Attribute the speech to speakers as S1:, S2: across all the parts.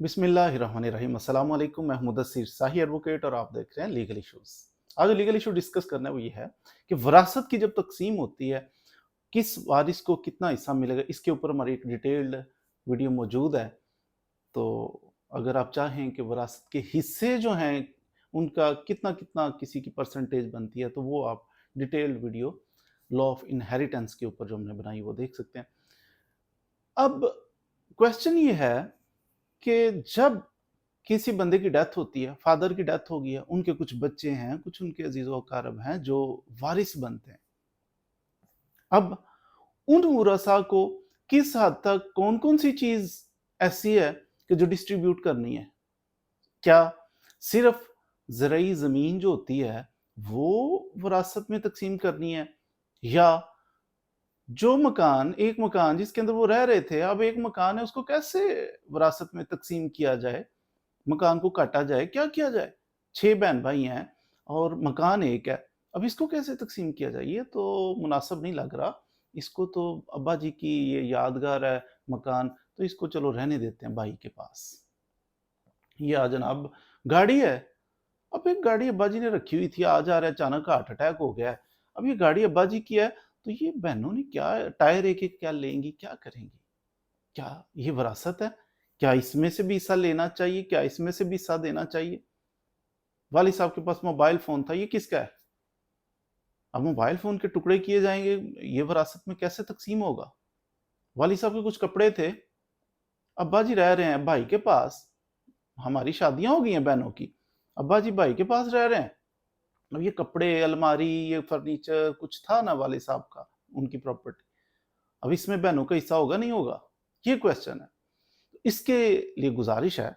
S1: बिस्मिल्लाहिर्रहमानिर्रहीम। अस्सलाम वालेकुम। मैं मुदस्सिर शाही एडवोकेट और आप देख रहे हैं लीगल इश्यूज। आज जो लीगल इशू डिस्कस करना है वो ये है कि विरासत की जब तकसीम होती है, किस वारिस को कितना हिस्सा मिलेगा, इसके ऊपर हमारी एक डिटेल्ड वीडियो मौजूद है। तो अगर आप चाहें कि विरासत के हिस्से जो हैं उनका कितना कितना किसी की परसेंटेज बनती है, तो वो आप detailed video law of inheritance के ऊपर जो हमने बनाई वो देख सकते हैं। अब क्वेश्चन ये है कि जब किसी बंदे की डेथ होती है, फादर की डेथ हो गई है, उनके कुछ बच्चे हैं, कुछ उनके अजीज व अकारब हैं जो वारिस बनते हैं। अब उन मुरसा को किस हद तक कौन कौन सी चीज ऐसी है कि जो डिस्ट्रीब्यूट करनी है? क्या सिर्फ ज़रई ज़मीन जो होती है वो विरासत में तकसीम करनी है, या जो मकान, एक मकान जिसके अंदर वो रह रहे थे, अब एक मकान है, उसको कैसे विरासत में तकसीम किया जाए, मकान को काटा जाए, क्या किया जाए? 6 बहन भाई हैं और मकान एक है। अब इसको कैसे तकसीम किया जाए? ये तो मुनासिब नहीं लग रहा। इसको तो अब्बा जी की ये यादगार है मकान, तो इसको चलो रहने देते हैं भाई के पास। या जनाब गाड़ी है, अब एक गाड़ी अब्बा जी ने रखी हुई थी, आज आ रहा है अचानक हार्ट अटैक हो गया है। अब ये गाड़ी अब्बा जी की है, तो ये बहनों ने क्या टायर एक-एक क्या लेंगी, क्या करेंगी? क्या ये विरासत है? क्या इसमें से भी हिस्सा लेना चाहिए? क्या इसमें से भी हिस्सा देना चाहिए? वालिद साहब के पास मोबाइल फ़ोन था, ये किसका है? अब मोबाइल फ़ोन के टुकड़े किए जाएँगे, ये विरासत में कैसे तक़सीम होगा? वालिद साहब के कुछ कपड़े थे, अब्बा जी रह रहे हैं भाई के पास, हमारी शादियाँ हो गई हैं बहनों की, अब्बा जी भाई के पास रह रहे हैं। अब ये कपड़े, अलमारी, ये फर्नीचर कुछ था ना वालिद साहब का, उनकी प्रॉपर्टी। अब इसमें बहनों का हिस्सा होगा, नहीं होगा? ये क्वेश्चन है। इसके लिए गुज़ारिश है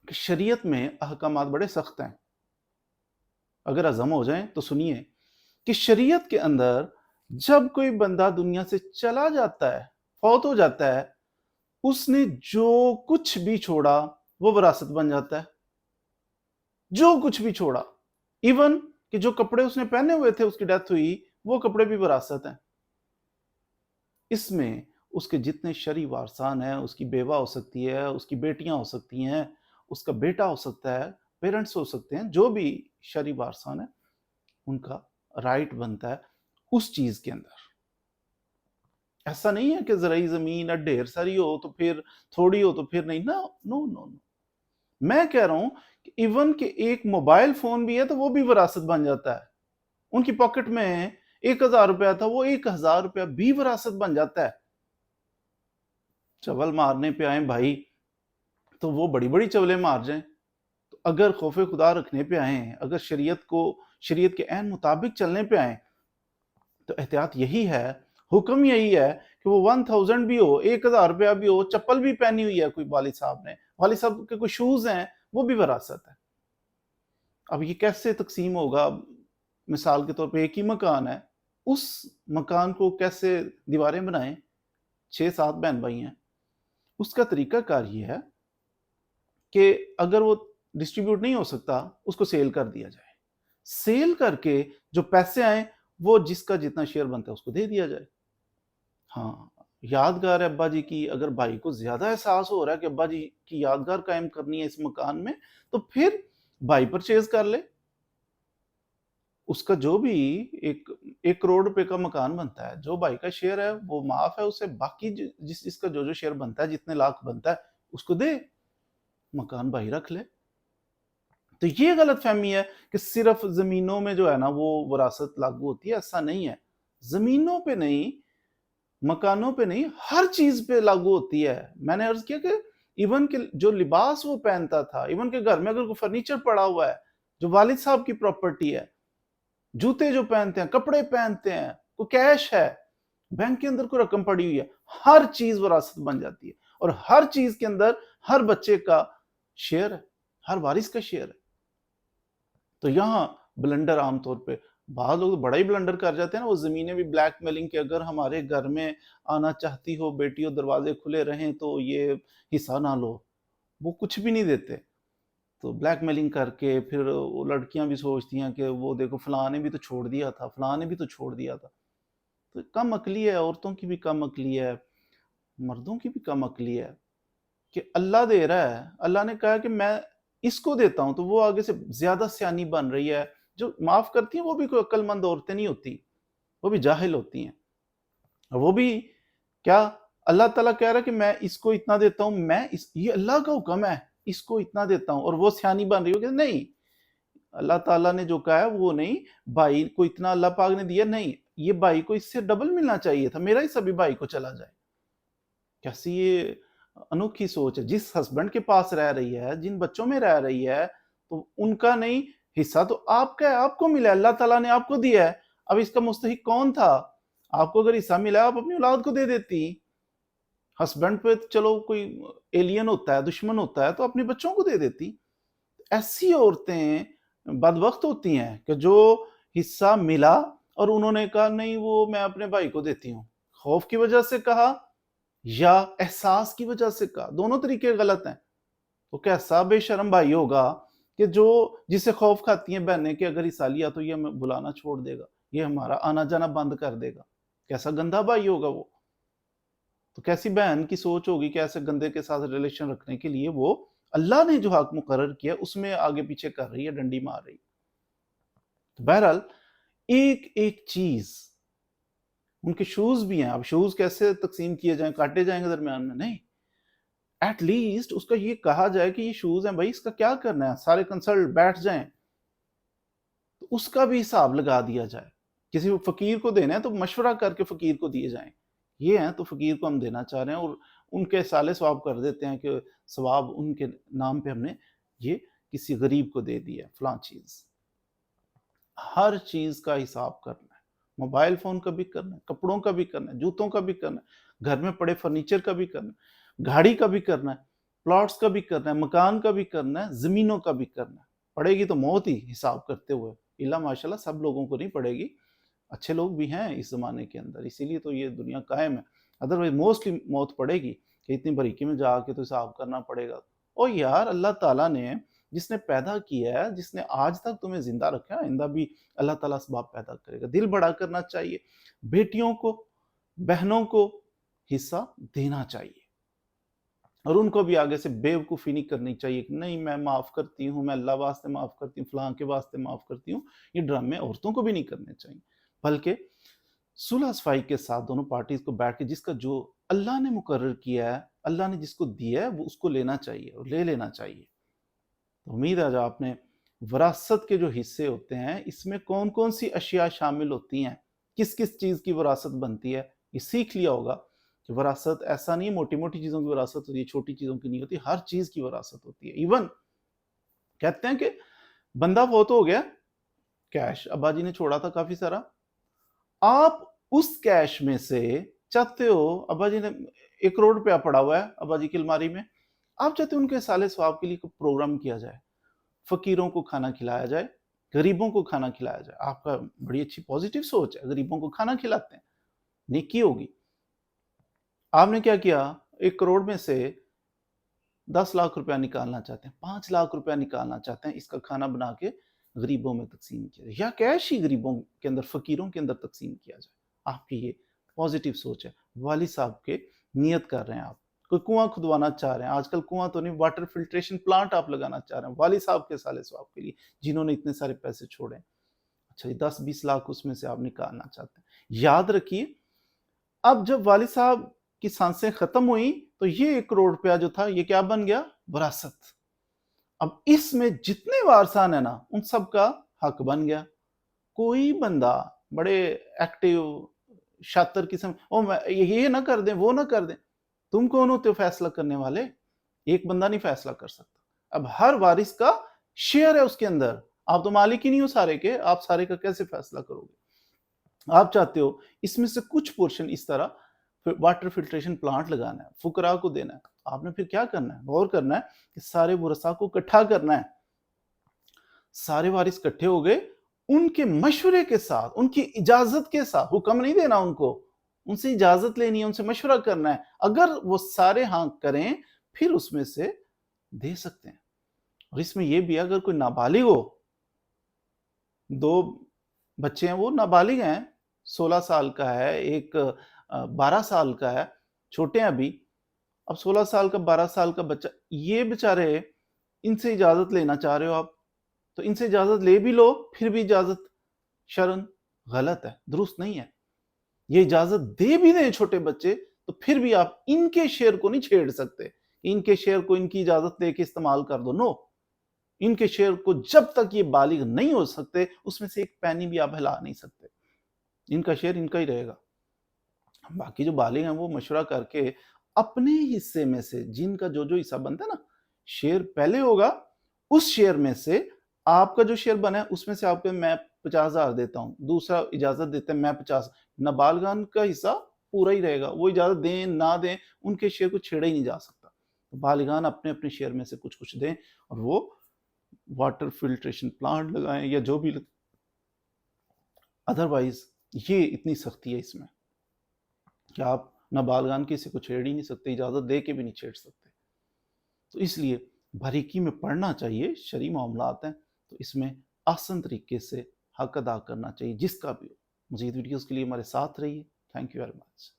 S1: कि शरीयत में अहकामात बड़े सख्त हैं। अगर हज़म हो जाएं तो सुनिए कि शरीयत के अंदर जब कोई बंदा दुनिया से चला जाता है, फौत हो जाता है, उसने जो कुछ भी छोड़ा वो विरासत बन जाता है। जो कुछ भी छोड़ा, इवन कि जो कपड़े उसने पहने हुए थे, उसकी डेथ हुई, वो कपड़े भी विरासत हैं। इसमें उसके जितने शरई वारसान हैं, उसकी बेवा हो सकती है, उसकी बेटियां हो सकती हैं, उसका बेटा हो सकता है, पेरेंट्स हो सकते हैं, जो भी शरई वारसान है, उनका राइट बनता है उस चीज के अंदर। ऐसा नहीं है कि ज़राई ज़मीन ढेर सारी हो तो फिर थोड़ी हो तो फिर नहीं ना, नो नो नो। मैं कह रहा हूं कि इवन के एक मोबाइल फोन भी है तो वो भी विरासत बन जाता है। उनकी पॉकेट में 1,000 रुपया था, वो 1,000 रुपया भी विरासत बन जाता है। चवल मारने पे आए भाई तो वो बड़ी बड़ी चवलें मार जाएं। तो अगर खौफे खुदा रखने पे आए, अगर शरीयत के ऐन मुताबिक चलने पे आए, तो एहतियात यही है, हुक्म यही है कि वो 1000 भी हो, 1,000 रुपया भी हो, चप्पल भी पहनी हुई है कोई वालिद साहब ने, वालिद साहब के कोई शूज हैं, वो भी विरासत है। अब ये कैसे तकसीम होगा? मिसाल के तौर पे एक ही मकान है, उस मकान को कैसे दीवारें बनाएं? 6-7 बहन भाई हैं, उसका तरीका कार ये है कि अगर वो डिस्ट्रीब्यूट नहीं हो सकता, उसको सेल कर दिया जाए। सेल करके जो पैसे आए, वो जिसका जितना शेयर बनता है उसको दे दिया जाए। हाँ, यादगार है अब्बा जी की, अगर भाई को ज़्यादा एहसास हो रहा है कि अब्बा जी की यादगार कायम करनी है इस मकान में, तो फिर भाई परचेज़ कर ले। उसका जो भी एक 1 करोड़ रुपए का मकान बनता है, जो भाई का शेयर है वो माफ़ है उसे, बाकी जिसका जो शेयर बनता है, जितने लाख बनता है, उसको दे, मकान भाई रख ले। तो ये गलतफ़हमी है कि सिर्फ़ ज़मीनों में जो है ना वो विरासत लागू होती है, ऐसा नहीं है। ज़मीनों पे नहीं, मकानों पे नहीं, हर चीज़ पे लागू होती है। मैंने अर्ज़ किया कि इवन के जो लिबास वो पहनता था, इवन के घर में अगर कोई फर्नीचर पड़ा हुआ है, जो वालिद साहब की प्रॉपर्टी है, जूते जो पहनते हैं, कपड़े पहनते हैं, कोई कैश है, बैंक के अंदर कोई रकम पड़ी हुई है, हर चीज़ विरासत बन जाती है और हर चीज़ के अंदर हर बच्चे का शेयर है, हर वारिस का शेयर है। तो यहाँ ब्लंडर आमतौर पे बाद लोग तो बड़ा ही ब्लंडर कर जाते हैं ना, वो ज़मीनें भी ब्लैकमेलिंग के, अगर हमारे घर में आना चाहती हो बेटियों, दरवाजे खुले रहें तो ये हिस्सा ना लो, वो कुछ भी नहीं देते। तो ब्लैकमेलिंग करके फिर वो लड़कियां भी सोचती हैं कि वो देखो फलां ने भी तो छोड़ दिया था, फलां ने भी तो छोड़ दिया था। तो कम अकली है, औरतों की भी कम अकली है, मर्दों की भी कम अकली है। کہ اللہ دے رہا ہے, اللہ نے کہا کہ میں اس کو دیتا ہوں, تو وہ آگے سے زیادہ سیانی بن رہی ہے. جو معاف کرتی ہیں وہ بھی کوئی عقل مند عورتیں نہیں ہوتی, وہ بھی جاہل ہوتی ہیں. وہ بھی کیا, اللہ تعالیٰ کہہ رہا ہے کہ میں اس کو اتنا دیتا ہوں, یہ اللہ کا حکم ہے, اس کو اتنا دیتا ہوں, اور وہ سیانی بن رہی ہو کہ نہیں, اللہ تعالیٰ نے جو کہا ہے وہ نہیں, بھائی کو اتنا اللہ پاک نے دیا, نہیں, یہ بھائی کو اس سے ڈبل ملنا چاہیے تھا, میرا ہی سبھی بھائی کو چلا جائے. کیسی یہ انوکھی سوچ ہے. جس ہسبینڈ کے پاس رہ رہی ہے, جن بچوں میں رہ رہی ہے, تو ان کا نہیں, حصہ تو آپ کا ہے, آپ کو ملا, اللہ تعالیٰ نے آپ کو دیا ہے. اب اس کا مستحق کون تھا؟ آپ کو اگر حصہ ملا آپ اپنی اولاد کو دے دیتی. ہسبینڈ پہ چلو کوئی ایلین ہوتا ہے, دشمن ہوتا ہے, تو اپنے بچوں کو دے دیتی. ایسی عورتیں بدبخت ہوتی ہیں کہ جو حصہ ملا اور انہوں نے کہا نہیں وہ میں اپنے بھائی کو دیتی ہوں. خوف کی وجہ سے کہا یا احساس کی وجہ سے کہا, دونوں طریقے غلط ہیں. تو کیسا بے شرم بھائی ہوگا کہ جسے خوف کھاتی ہیں بہنیں کہ اگر حصہ لیا تو یہ ہمیں بلانا چھوڑ دے گا, یہ ہمارا آنا جانا بند کر دے گا. کیسا گندا بھائی ہوگا وہ. تو کیسی بہن کی سوچ ہوگی کہ ایسے گندے کے ساتھ ریلیشن رکھنے کے لیے وہ اللہ نے جو حق مقرر کیا اس میں آگے پیچھے کر رہی ہے, ڈنڈی مار رہی. تو بہرحال ایک ایک چیز, ان کے شوز بھی ہیں. اب شوز کیسے تقسیم کیے جائیں, کاٹے جائیں گے درمیان میں, نہیں, ایٹ لیسٹ اس کا یہ کہا جائے کہ یہ شوز ہیں بھائی, اس کا کیا کرنا ہے, سارے کنسلٹ بیٹھ جائیں, تو اس کا بھی حساب لگا دیا جائے. کسی فقیر کو دینا ہے تو مشورہ کر کے فقیر کو دیے جائیں. یہ ہیں تو فقیر کو ہم دینا چاہ رہے ہیں, اور ان کے سالے ثواب کر دیتے ہیں کہ ثواب ان کے نام پہ ہم نے یہ کسی غریب کو دے دیا فلاں چیز. ہر چیز کا حساب کرنا ہے, موبائل فون کا بھی کرنا ہے, کپڑوں کا بھی کرنا ہے, جوتوں کا بھی کرنا ہے, گھر میں پڑے فرنیچر کا بھی کرنا ہے, گاڑی کا بھی کرنا ہے, پلاٹس کا بھی کرنا ہے, مکان کا بھی کرنا ہے, زمینوں کا بھی کرنا ہے. پڑے گی تو موت ہی حساب کرتے ہوئے, اللہ ماشاءاللہ سب لوگوں کو نہیں پڑے گی, اچھے لوگ بھی ہیں اس زمانے کے اندر, اسی لیے تو یہ دنیا قائم ہے. ادروائز موسٹلی موت پڑے گی کہ اتنی باریکی میں جا کے تو حساب کرنا پڑے گا. او یار, اللہ تعالیٰ نے جس نے پیدا کیا ہے, جس نے آج تک تمہیں زندہ رکھا ہے, آئندہ بھی اللہ تعالیٰ اسباب پیدا کرے گا. دل بڑا کرنا چاہیے, بیٹیوں کو بہنوں کو حصہ دینا چاہیے, اور ان کو بھی آگے سے بیوقوفی نہیں کرنی چاہیے کہ نہیں میں معاف کرتی ہوں, میں اللہ واسطے معاف کرتی ہوں, فلاں کے واسطے معاف کرتی ہوں. یہ ڈرامے عورتوں کو بھی نہیں کرنے چاہیے, بلکہ صلح صفائی کے ساتھ دونوں پارٹیز کو بیٹھ کے جس کا جو اللہ نے مقرر کیا ہے, اللہ نے جس کو دیا ہے, وہ اس کو لینا چاہیے اور لے لینا چاہیے. امید ہے جو آپ نے وراثت کے جو حصے ہوتے ہیں اس میں کون کون سی اشیاء شامل ہوتی ہیں, کس کس چیز کی وراثت بنتی ہے, یہ سیکھ لیا ہوگا کہ وراثت ایسا نہیں موٹی موٹی چیزوں کی وراثت ہوتی ہے, چھوٹی چیزوں کی نہیں ہوتی, ہر چیز کی وراثت ہوتی ہے. ایون کہتے ہیں کہ بندہ فوت ہو گیا, کیش ابا جی نے چھوڑا تھا کافی سارا, آپ اس کیش میں سے چاہتے ہو, ابا جی نے 1 کروڑ روپیہ پڑا ہوا ہے ابا جی کی الماری میں, آپ چاہتے ہیں ان کے سالے ثواب کے لیے پروگرام کیا جائے, فقیروں کو کھانا کھلایا جائے, غریبوں کو کھانا کھلایا جائے. آپ کا بڑی اچھی پوزیٹیو سوچ ہے, غریبوں کو کھانا کھلاتے ہیں, نیکی ہوگی. آپ نے کیا کیا, 1 کروڑ میں سے 10 لاکھ روپیہ نکالنا چاہتے ہیں, 5 لاکھ روپیہ نکالنا چاہتے ہیں, اس کا کھانا بنا کے غریبوں میں تقسیم کیا جائے, یا کیش ہی غریبوں کے اندر, فقیروں کے اندر تقسیم کیا جائے. آپ کی یہ پوزیٹیو سوچ ہے. والد صاحب کے نیت کر رہے ہیں, آپ کوئی کنواں کھدوانا چاہ رہے ہیں, آج کل کنواں تو نہیں, واٹر فلٹریشن پلانٹ آپ لگانا چاہ رہے ہیں والد صاحب کے سالے ثواب کے لیے, جنہوں نے اتنے سارے پیسے چھوڑے. اچھا, 10-20 لاکھ اس میں سے آپ نکالنا چاہتے ہیں. یاد رکھیے, اب جب والد صاحب کی سانسیں ختم ہوئیں تو یہ 1 کروڑ روپیہ جو تھا یہ کیا بن گیا, وراثت. اب اس میں جتنے وارثان ہیں نا, ان سب کا حق بن گیا. کوئی بندہ بڑے ایکٹیو شاطر قسم یہ نہ کر دیں وہ نہ کر دیں, تم کون ہوتے ہو فیصلہ کرنے والے؟ ایک بندہ نہیں فیصلہ کر سکتا. اب ہر وارث کا شیئر ہے اس کے اندر, آپ تو مالک ہی نہیں ہو سارے کے, آپ سارے کا کیسے فیصلہ کرو گے؟ آپ چاہتے ہو اس میں سے کچھ پورشن اس طرح واٹر فلٹریشن پلانٹ لگانا ہے, فقراء کو دینا ہے. آپ نے پھر کیا کرنا ہے, غور کرنا ہے کہ سارے ورثاء کو اکٹھا کرنا ہے. سارے وارث اکٹھے ہو گئے, ان کے مشورے کے ساتھ, ان کی اجازت کے ساتھ, حکم نہیں دینا ان کو, ان سے اجازت لینی ہے, ان سے مشورہ کرنا ہے. اگر وہ سارے ہاں کریں پھر اس میں سے دے سکتے ہیں. اور اس میں یہ بھی اگر کوئی نابالغ ہو, 2 بچے ہیں وہ نابالغ ہیں, 16 سال کا ہے, ایک 12 سال کا ہے, چھوٹے ہیں ابھی, अब 16 साल का 12 साल का बच्चा, ये बेचारे, इनसे इजाजत लेना चाह रहे हो आप, तो इनसे इजाजत ले भी लो, फिर भी इजाजत शर्न गलत है, दुरुस्त नहीं है। ये इजाजत दे भी दें छोटे बच्चे, तो फिर भी आप इनके शेयर को नहीं छेड़ सकते, इनके शेयर को इनकी इजाजत लेके इस्तेमाल कर दो, नो। इनके शेयर को जब तक ये बालिग नहीं हो सकते, उसमें से एक पैनी भी आप हिला नहीं सकते, इनका शेयर इनका ही रहेगा। बाकी जो बालिग हैं वो मशवरा करके अपने हिस्से में से, जिनका जो जो हिस्सा बनता है ना, शेयर पहले होगा, उस शेयर में से आपका जो शेयर बना है उसमें से आपको मैं 50,000 देता हूँ, दूसरा इजाजत देते हैं मैं 50, नाबालिगान का हिस्सा पूरा ही रहेगा, वो इजाजत दें ना दें उनके शेयर को छेड़ा ही नहीं जा सकता। तो बालिगान अपने अपने शेयर में से कुछ कुछ दें, और वो वाटर फिल्ट्रेशन प्लांट लगाएं या जो भी, अदरवाइज ये इतनी सख्ती है इसमें कि आप नाबालिगान किसी को छेड़ ही नहीं सकते, इजाजत दे के भी नहीं छेड़ सकते। तो इसलिए बारीकी में पढ़ना चाहिए, शरई मामलात हैं तो इसमें आसान तरीके से हक अदा करना चाहिए जिसका भी हो। मज़ीद वीडियोस के लिए हमारे साथ रहिए। Thank you very much.